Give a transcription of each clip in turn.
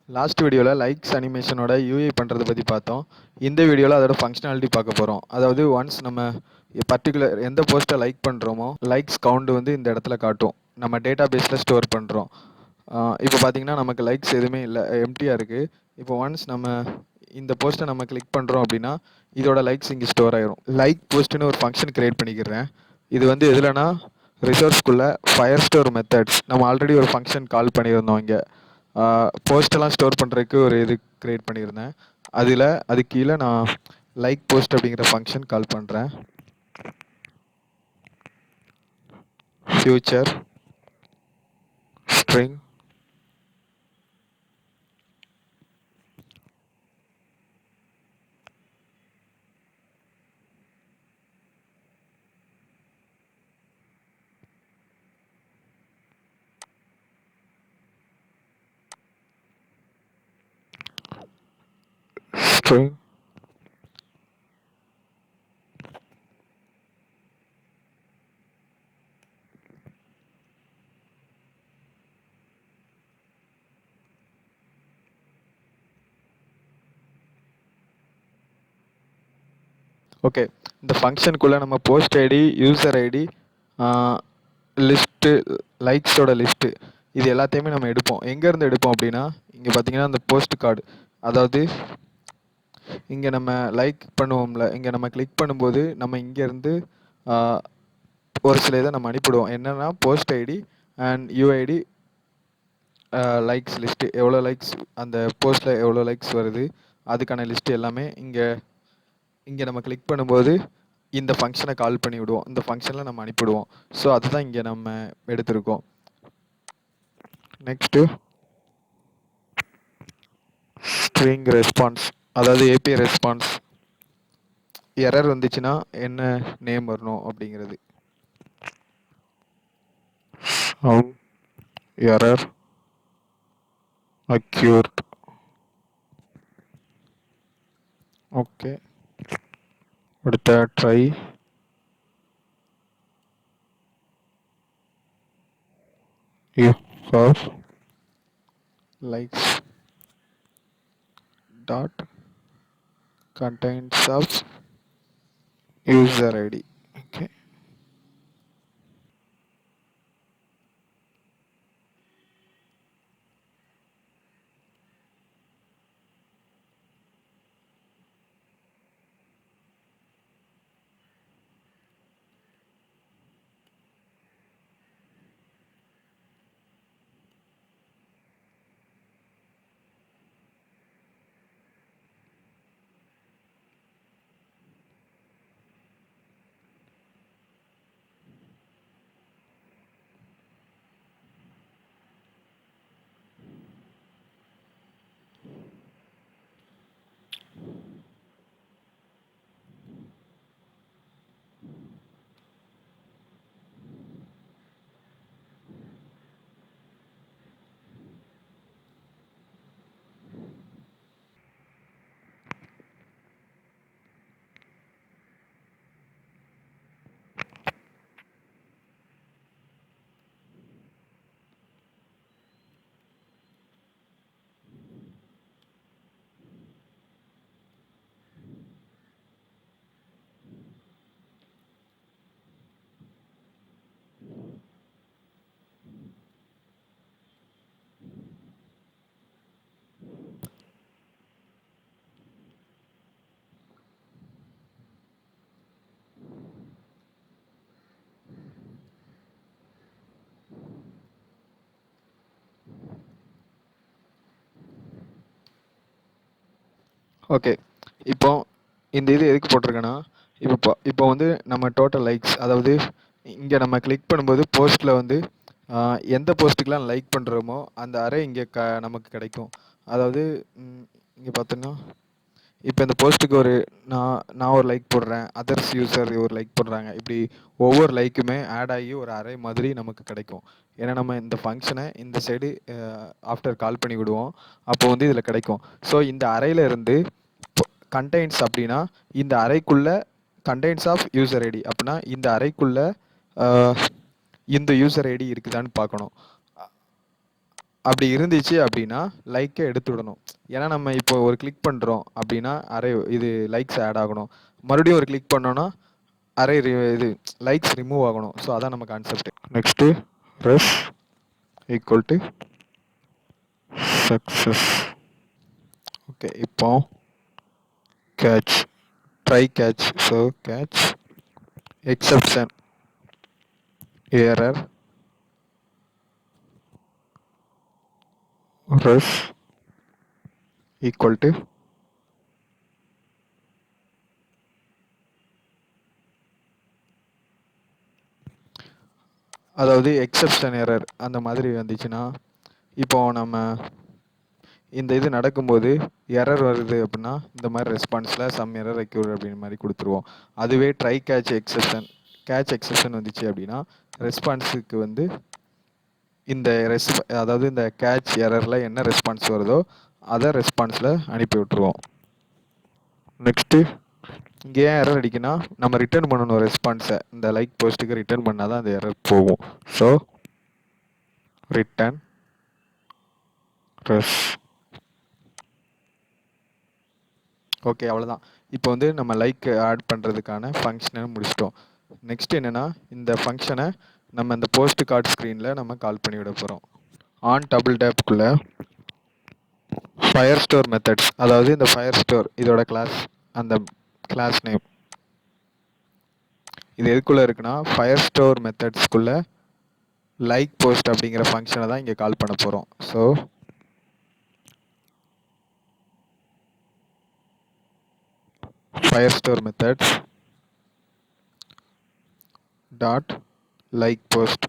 Last வீடியோவில் likes அனிமேஷனோட UI பண்ணுறதை பற்றி பார்த்தோம். இந்த வீடியோவில் அதோட ஃபங்க்ஷனாலிட்டி பார்க்க போகிறோம். அதாவது ஒன்ஸ் நம்ம பர்டிகுலர் எந்த போஸ்ட்டை லைக் பண்ணுறோமோ லைக்ஸ் கவுண்ட் வந்து இந்த இடத்துல காட்டும். நம்ம டேட்டா பேஸில் ஸ்டோர் பண்ணுறோம். இப்போ பார்த்தீங்கன்னா நமக்கு லைக்ஸ் எதுவுமே இல்லை, எம்டியாக இருக்குது. இப்போ ஒன்ஸ் நம்ம இந்த போஸ்ட்டை நம்ம கிளிக் பண்ணுறோம் அப்படின்னா இதோட லைக்ஸ் இங்கே ஸ்டோர் ஆயிரும். லைக் போஸ்ட்டுன்னு ஒரு ஃபங்க்ஷன் க்ரியேட் பண்ணிக்கிறேன். இது வந்து எதுலனா ரிசோர்ஸ்குள்ளே ஃபயர் ஸ்டோர் மெத்தட்ஸ் நம்ம ஆல்ரெடி ஒரு ஃபங்க்ஷன் கால் பண்ணியிருந்தோம். இங்கே போஸ்டெல்லாம் ஸ்டோர் பண்ணுறதுக்கு ஒரு இது க்ரியேட் பண்ணியிருந்தேன். அது கீழே நான் லைக் போஸ்ட் அப்படிங்கிற ஃபங்க்ஷன் கால் பண்ணுறேன். Future string string okay. இந்த ஃபங்க்ஷனுக்குள்ளே நம்ம post ID, user ID, list, லைக்ஸோட லிஸ்ட்டு இது எல்லாத்தையுமே நம்ம எடுப்போம். எங்கேருந்து எடுப்போம் அப்படின்னா இங்கே பார்த்தீங்கன்னா இந்த போஸ்ட் கார்டு, அதாவது இங்கே நம்ம லைக் பண்ணுவோம்ல, இங்கே நம்ம கிளிக் பண்ணும்போது நம்ம இங்கேருந்து ஒரு சில இதை நம்ம அனுப்பிடுவோம். என்னென்னா post ID and UID, likes list, எவ்வளோ லைக்ஸ் அந்த போஸ்ட்டில் எவ்வளோ லைக்ஸ் வருது அதுக்கான லிஸ்ட்டு எல்லாமே இங்கே நம்ம கிளிக் பண்ணும்போது இந்த ஃபங்க்ஷனை கால் பண்ணி விடுவோம். இந்த ஃபங்க்ஷனில் நம்ம அனுப்பிவிடுவோம். ஸோ அதுதான் இங்கே நம்ம எடுத்திருக்கோம். நெக்ஸ்ட்டு ஸ்ட்ரிங் ரெஸ்பான்ஸ், அதாவது ஏபிஐ ரெஸ்பான்ஸ். எரர் வந்துச்சுன்னா என்ன நேம் வரணும் அப்படிங்கிறது. Error acquired. ஓகே, அடுத்த try if likes dot contains of user id. Okay, okay. இப்போ இந்த இது எதுக்கு போட்டிருக்கேன்னா இப்போ வந்து நம்ம டோட்டல் லைக்ஸ், அதாவது இங்கே நம்ம கிளிக் பண்ணும்போது போஸ்ட்டில் வந்து எந்த போஸ்ட்டுக்கெலாம் லைக் பண்ணுறோமோ அந்த அரே இங்கே நமக்கு கிடைக்கும். அதாவது இங்கே பார்த்தோன்னா இப்போ இந்த போஸ்ட்டுக்கு நான் ஒரு லைக் போடுறேன், அதர்ஸ் யூசர் ஒரு லைக் போடுறாங்க, இப்படி ஒவ்வொரு லைக்குமே ஆட் ஆகி ஒரு அரே மாதிரி நமக்கு கிடைக்கும். ஏன்னா நம்ம இந்த ஃபங்க்ஷனை இந்த சைடு ஆஃப்டர் கால் பண்ணி விடுவோம், அப்போ வந்து இதில் கிடைக்கும். ஸோ இந்த அறையில் இருந்து கண்டெய்ன்ஸ் அப்படின்னா இந்த அறைக்குள்ளே கண்டெய்ன்ஸ் ஆஃப் யூசர் ஐடி அப்படின்னா இந்த அறைக்குள்ளே இந்த யூசர் ஐடி இருக்குதான்னு பார்க்கணும். அப்படி இருந்துச்சு அப்படின்னா லைக்கை எடுத்து விடணும். ஏன்னா நம்ம இப்போ ஒரு கிளிக் பண்ணுறோம் அப்படின்னா இது லைக்ஸ் ஆட் ஆகணும். மறுபடியும் ஒரு கிளிக் பண்ணோன்னா இது லைக்ஸ் ரிமூவ் ஆகணும். ஸோ அதான் நம்ம concept. Next res equal to success. Okay, இப்போ catch try catch. So catch exception error res equal to அதாவது எக்ஸப்ஷன் எரர் அந்த மாதிரி வந்துச்சுன்னா இப்போ நம்ம இந்த இது நடக்கும்போது எரர் வருது அப்படின்னா இந்த மாதிரி ரெஸ்பான்ஸில் சம் எரர் ரெக்யூர் அப்படின்ற மாதிரி கொடுத்துருவோம். அதுவே ட்ரை கேட்ச் எக்ஸப்ஷன் வந்துச்சு அப்படின்னா ரெஸ்பான்ஸுக்கு வந்து இந்த அதாவது இந்த கேட்ச் எரரில் என்ன ரெஸ்பான்ஸ் வருதோ அதை ரெஸ்பான்ஸில் அனுப்பி விட்ருவோம். நெக்ஸ்ட்டு இங்கே ஏன் எரர் அடிக்குன்னா நம்ம ரிட்டர்ன் பண்ணணும் ரெஸ்பான்ஸை. இந்த லைக் போஸ்ட்டுக்கு ரிட்டர்ன் பண்ணால் தான் அந்த எரர் போகும். ஸோ ரிட்டர்ன் ரெஸ். ஓகே, அவ்வளோதான். இப்போ வந்து நம்ம லைக் ஆட் பண்ணுறதுக்கான ஃபங்க்ஷனை முடிச்சிட்டோம். நெக்ஸ்ட் என்னென்னா இந்த ஃபங்க்ஷனை நம்ம இந்த போஸ்ட் கார்டு ஸ்க்ரீனில் நம்ம கால் பண்ணி விட போகிறோம். ஆன் டபுள் டேப்புக்குள்ளே ஃபயர் ஸ்டோர் மெத்தட்ஸ், அதாவது இந்த ஃபயர் ஸ்டோர் இதோட கிளாஸ், அந்த கிளாஸ் நேம் இது எதுக்குள்ளே இருக்குன்னா ஃபயர் ஸ்டோர் மெத்தட்ஸ்க்குள்ளே லைக் போஸ்ட் அப்படிங்கிற ஃபங்க்ஷனை தான் இங்கே கால் பண்ண போகிறோம். So firestore methods dot like post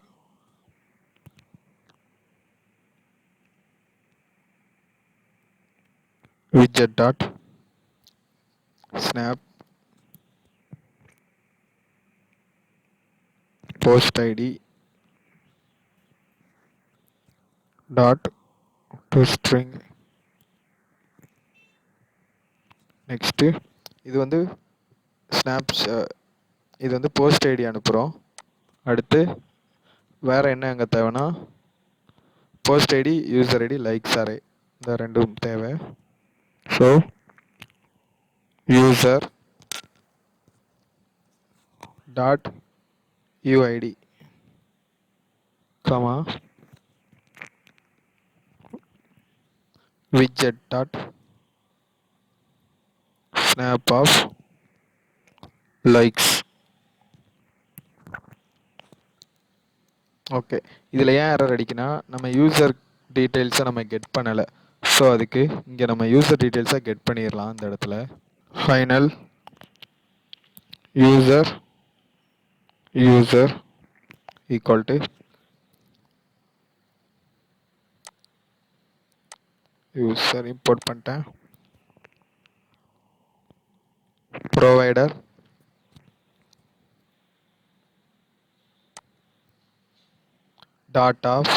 widget dot snap post id dot toString. Next இது வந்து இது வந்து போஸ்ட் ஐடி அனுப்புகிறோம். அடுத்து வேறு என்ன அங்கே தேவைன்னா post ID, user ID, likes array, இந்த ரெண்டும் தேவை. So user dot UID comma widget dot snap of likes. Okay, இதில் ஏன் எரர் அடிக்குன்னா நம்ம யூசர் டீட்டெயில்ஸை நம்ம கெட் பண்ணலை. ஸோ அதுக்கு இங்கே நம்ம யூசர் டீட்டெயில்ஸை கெட் பண்ணிடலாம். இந்த இடத்துல final user equal to user import பண்ணிட்டேன். Provider dot of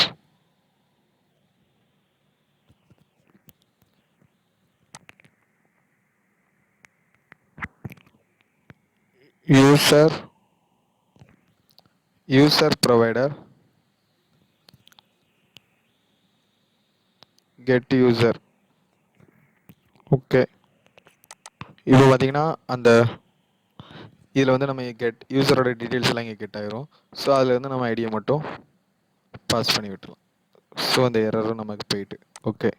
user provider get user. Okay, இப்போ பார்த்தீங்கன்னா அந்த இதில் வந்து நம்ம யூசரோட டீட்டெயில்ஸ் எல்லாம் இங்கே கெட் ஆகிரும். ஸோ அதில் வந்து நம்ம ஐடியை மட்டும் பாஸ் பண்ணி விட்டுலாம். ஸோ அந்த எரரும் நமக்கு போயிட்டு. ஓகே,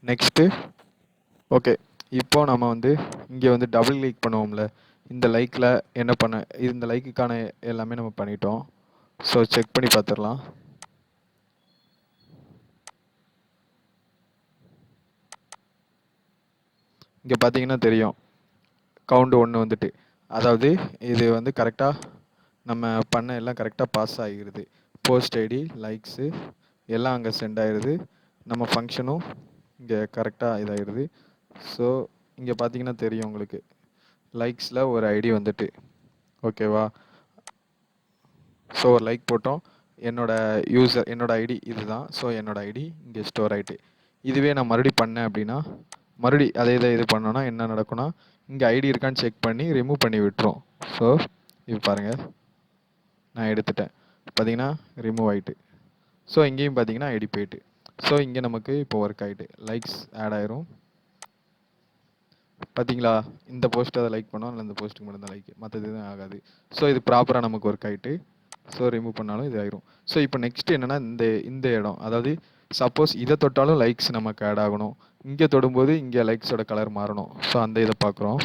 நெக்ஸ்ட்டு ஓகே, இப்போ நம்ம வந்து இங்கே வந்து டபுள் கிளிக் பண்ணுவோம்ல, இந்த லைக்கில் என்ன இந்த லைக்குக்கான எல்லாமே நம்ம பண்ணிட்டோம். ஸோ செக் பண்ணி பார்த்துடலாம். இங்கே பார்த்தீங்கன்னா தெரியும் கவுண்ட் 1 வந்துட்டு. அதாவது இது வந்து கரெக்டாக நம்ம பண்ண எல்லாம் கரெக்டாக பாஸ் ஆகிடுது. போஸ்ட் ஐடி, லைக்ஸு எல்லாம் அங்கே சென்ட் ஆகிடுது. நம்ம ஃபங்க்ஷனும் இங்கே கரெக்டாக இதாகிடுது. ஸோ இங்கே பார்த்தீங்கன்னா தெரியும் உங்களுக்கு லைக்ஸில் ஒரு ஐடி வந்துட்டு. ஓகேவா? ஸோ ஒரு லைக் போட்டோம். என்னோட ஐடி இதுதான். ஸோ என்னோட ஐடி இங்கே ஸ்டோர் ஆகிட்டு. இதுவே நான் மறுபடியும் பண்ணேன் அப்படின்னா அதே இது பண்ணோன்னா என்ன நடக்கும்னா இங்கே ஐடி இருக்கான்னு செக் பண்ணி ரிமூவ் பண்ணி விட்டுரும். ஸோ இது பாருங்கள், நான் எடுத்துட்டேன். பார்த்தீங்கன்னா ரிமூவ் ஆகிட்டு. ஸோ இங்கேயும் பார்த்தீங்கன்னா ஐடி போயிட்டு. ஸோ இங்கே நமக்கு இப்போ ஒர்க் ஆகிட்டு லைக்ஸ் ஆட் ஆயிரும். பார்த்தீங்களா, இந்த போஸ்ட் அதை லைக் பண்ணோம், இல்லை இந்த போஸ்ட்டுக்கு மட்டும் தான் லைக், மற்றது எதுவும் ஆகாது. ஸோ இது ப்ராப்பராக நமக்கு ஒர்க் ஆகிட்டு. ஸோ ரிமூவ் பண்ணாலும் இது ஆயிரும். ஸோ இப்போ நெக்ஸ்ட் என்னென்னா இந்த இடம், அதாவது சப்போஸ் இதை தொட்டாலும் லைக்ஸ் நமக்கு ஆட் ஆகணும், இங்கே தொடும்போது இங்கே லைக்ஸோட கலர் மாறணும். ஸோ அந்த இதை பார்க்குறோம்.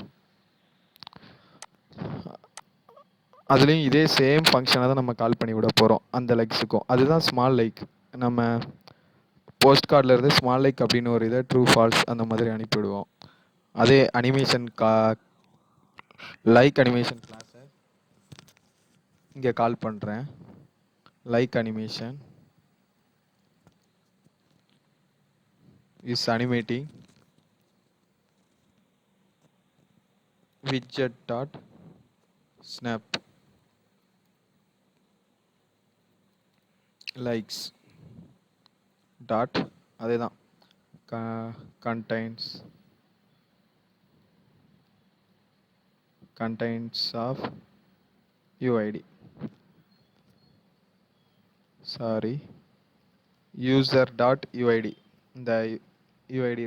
அதுலேயும் இதே சேம் ஃபங்க்ஷனை தான் நம்ம கால் பண்ணி விட போகிறோம் அந்த லைக்ஸுக்கும். அதுதான் ஸ்மால் லைக். நம்ம போஸ்ட் கார்டில் இருந்து ஸ்மால் லைக் அப்படின்னு ஒரு இதை ட்ரூ ஃபால்ஸ் அந்த மாதிரி அனுப்பிவிடுவோம். அதே அனிமேஷன் லைக் அனிமேஷன் கிளாஸை இங்கே கால் பண்ணுறேன். Like animation is animating widget dot snap likes dot, அதே தான், contains of UID, sorry, user dot UID. இந்த யூஐடி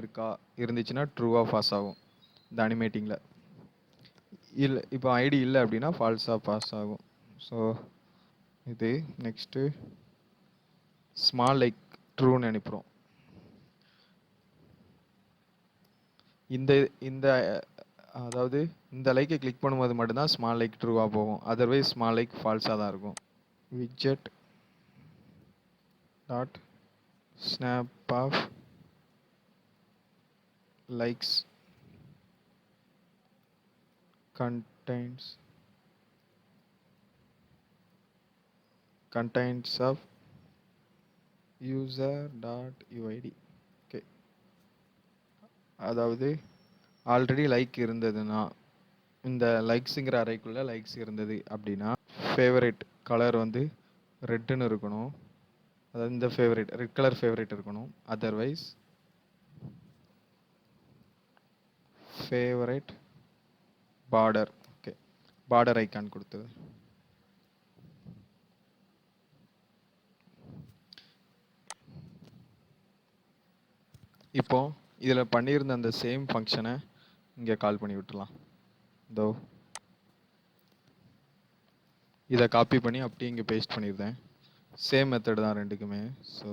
இருந்துச்சுன்னா ட்ரூவாக பாஸ் ஆகும் இந்த அனிமேட்டிங்கில். இல்லை, இப்போ ஐடி இல்லை அப்படின்னா ஃபால்ஸாக பாஸ் ஆகும். ஸோ இது நெக்ஸ்ட்டு ஸ்மால் லைக் ட்ரூன்னு அனுப்புகிறோம். இந்த இந்த அதாவது இந்த லைக்கை கிளிக் பண்ணும்போது மட்டும்தான் ஸ்மால் லைக் ட்ரூவாக போகும், அதர்வைஸ் ஸ்மால் லைக் ஃபால்ஸாக தான் இருக்கும். widget dot snap of likes contains of user dot uid. Okay, அதாவது ஆல்ரெடி லைக் இருந்ததுன்னா, இந்த லைக்ஸுங்கிற அறைக்குள்ளே லைக்ஸ் இருந்தது அப்படின்னா ஃபேவரட் கலர் வந்து ரெட்டுன்னு இருக்கணும். அதாவது இந்த ஃபேவரட் ரெட் கலர் ஃபேவரட் இருக்கணும். Otherwise favourite border. Okay, border icon கொடுத்தது. இப்போ இதில் பண்ணியிருந்த அந்த சேம் ஃபங்க்ஷனை இங்கே கால் பண்ணி விட்டுலாம். இதோ இதை காப்பி பண்ணி அப்படியே இங்கே பேஸ்ட் பண்ணியிருந்தேன். சேம் மெத்தட் தான் ரெண்டுக்குமே. So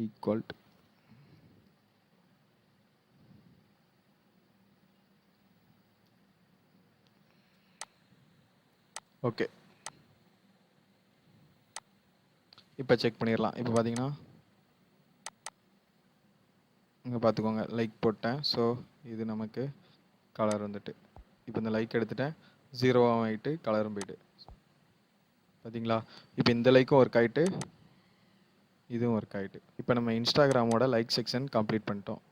equal okay. இப்போ செக் பண்ணிடலாம். இப்போ பார்த்தீங்கன்னா இங்கே பார்த்துக்கோங்க, லைக் போட்டேன். ஸோ இது நமக்கு கலர் வந்துட்டு, இப்போ இந்த லைக் எடுத்துட்டேன், 0 ஆகிட்டு கலரும் போயிட்டு. பார்த்தீங்களா, இப்போ இந்த லைக்கும் ஒர்க் ஆகிட்டு இதுவும் ஒர்க் ஆகிட்டு. இப்போ நம்ம இன்ஸ்டாகிராமோட லைக் செக்ஷன் கம்ப்ளீட் பண்ணிட்டோம்.